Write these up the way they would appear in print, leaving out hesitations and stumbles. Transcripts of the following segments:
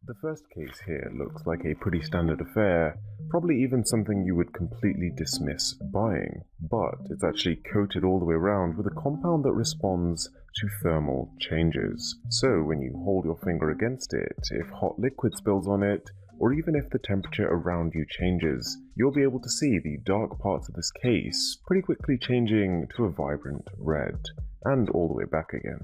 The first case here looks like a pretty standard affair, probably even something you would completely dismiss buying, but it's actually coated all the way around with a compound that responds to thermal changes. So when you hold your finger against it, if hot liquid spills on it, or even if the temperature around you changes, you'll be able to see the dark parts of this case pretty quickly changing to a vibrant red, and all the way back again.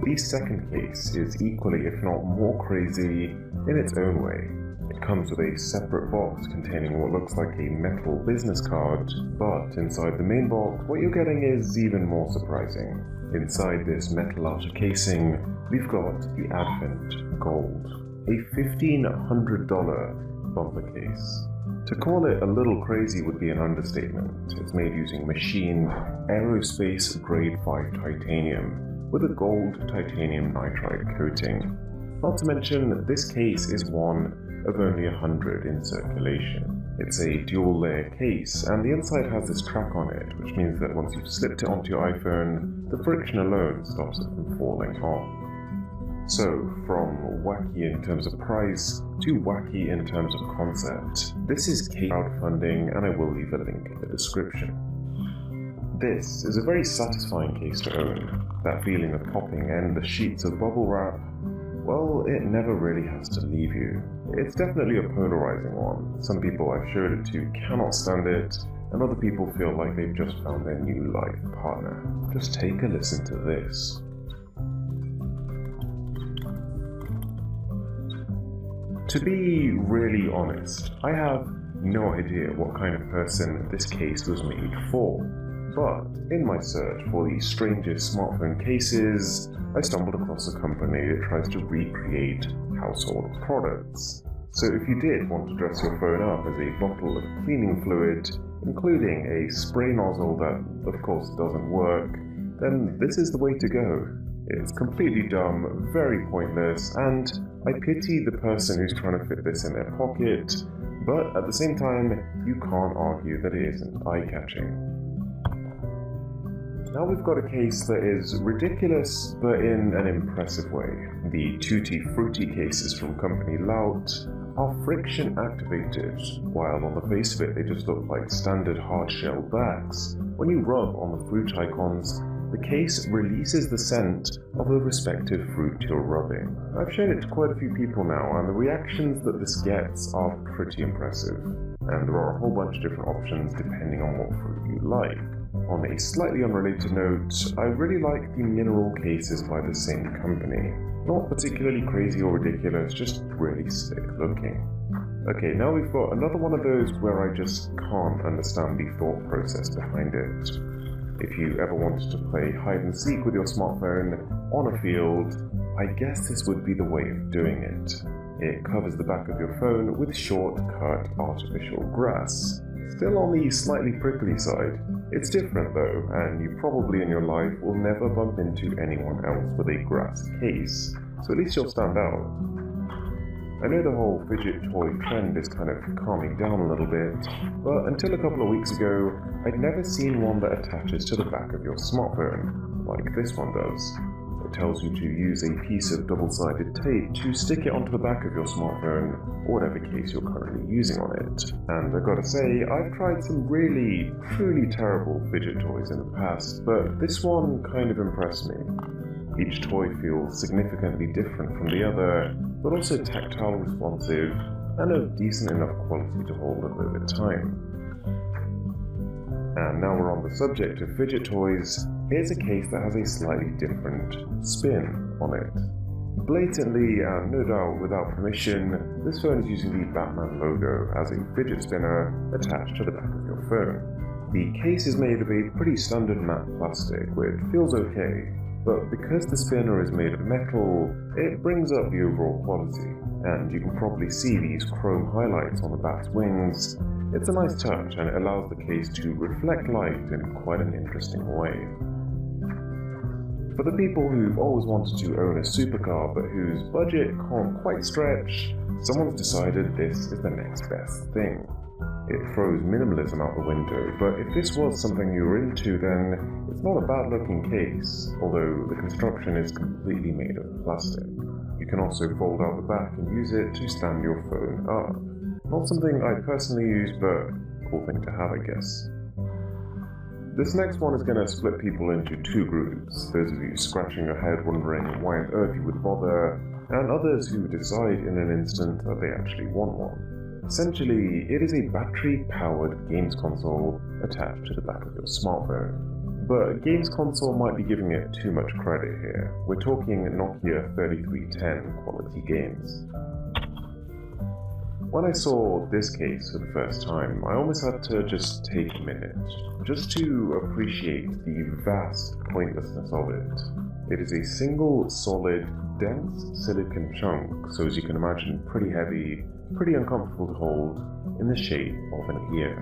The second case is equally, if not more crazy, in its own way. It comes with a separate box containing what looks like a metal business card, but inside the main box, what you're getting is even more surprising. Inside this metal outer casing, we've got the Advent Gold, a $1,500 bumper case. To call it a little crazy would be an understatement. It's made using machined aerospace grade 5 titanium with a gold titanium nitride coating. Not to mention, this case is one of only 100 in circulation. It's a dual layer case, and the inside has this track on it, which means that once you've slipped it onto your iPhone, the friction alone stops it from falling off. So, from wacky in terms of price to wacky in terms of concept, this is crowdfunding, and I will leave a link in the description. This is a very satisfying case to own. That feeling of popping endless sheets of bubble wrap, well, it never really has to leave you. It's definitely a polarizing one. Some people I've showed it to cannot stand it, and other people feel like they've just found their new life partner. Just take a listen to this. To be really honest, I have no idea what kind of person this case was made for. But in my search for the strangest smartphone cases, I stumbled across a company that tries to recreate household products. So if you did want to dress your phone up as a bottle of cleaning fluid, including a spray nozzle that of course doesn't work, then this is the way to go. It's completely dumb, very pointless, and I pity the person who's trying to fit this in their pocket, but at the same time, you can't argue that it isn't eye-catching. Now we've got a case that is ridiculous, but in an impressive way. The Tutti Frutti cases from company Lout are friction activated, while on the face of it they just look like standard hard-shell bags. When you rub on the fruit icons, the case releases the scent of the respective fruit you're rubbing. I've shown it to quite a few people now, and the reactions that this gets are pretty impressive. And there are a whole bunch of different options depending on what fruit you like. On a slightly unrelated note, I really like the mineral cases by the same company. Not particularly crazy or ridiculous, just really slick looking. Okay, now we've got another one of those where I just can't understand the thought process behind it. If you ever wanted to play hide and seek with your smartphone on a field, I guess this would be the way of doing it. It covers the back of your phone with short-cut artificial grass. Still on the slightly prickly side. It's different though, and you probably in your life will never bump into anyone else with a grass case, so at least you'll stand out. I know the whole fidget toy trend is kind of calming down a little bit, but until a couple of weeks ago, I'd never seen one that attaches to the back of your smartphone, like this one does. It tells you to use a piece of double-sided tape to stick it onto the back of your smartphone, or whatever case you're currently using on it. And I've got to say, I've tried some really, truly terrible fidget toys in the past, but this one kind of impressed me. Each toy feels significantly different from the other, but also tactile responsive, and of decent enough quality to hold up over time. And now we're on the subject of fidget toys, here's a case that has a slightly different spin on it. Blatantly, and no doubt without permission, this phone is using the Batman logo as a fidget spinner attached to the back of your phone. The case is made of a pretty standard matte plastic, which feels okay, but because the spinner is made of metal, it brings up the overall quality, and you can probably see these chrome highlights on the bat's wings. It's a nice touch, and it allows the case to reflect light in quite an interesting way. For the people who've always wanted to own a supercar but whose budget can't quite stretch, someone's decided this is the next best thing. It throws minimalism out the window, but if this was something you were into, then it's not a bad looking case, although the construction is completely made of plastic. You can also fold out the back and use it to stand your phone up. Not something I personally use, but cool thing to have, I guess. This next one is going to split people into two groups, those of you scratching your head wondering why on earth you would bother, and others who decide in an instant that they actually want one. Essentially, it is a battery-powered games console attached to the back of your smartphone. But games console might be giving it too much credit here. We're talking Nokia 3310 quality games. When I saw this case for the first time, I almost had to just take a minute, just to appreciate the vast pointlessness of it. It is a single, solid, dense silicon chunk, so as you can imagine, pretty heavy, pretty uncomfortable to hold, in the shape of an ear.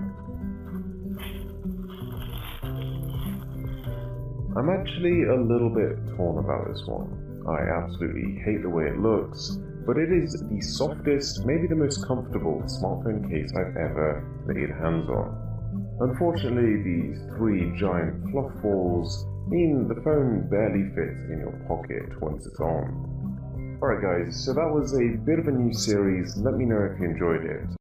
I'm actually a little bit torn about this one. I absolutely hate the way it looks, but it is the softest, maybe the most comfortable smartphone case I've ever laid hands on. Unfortunately, these three giant fluff balls mean the phone barely fits in your pocket once it's on. Alright guys, so that was a bit of a new series. Let me know if you enjoyed it.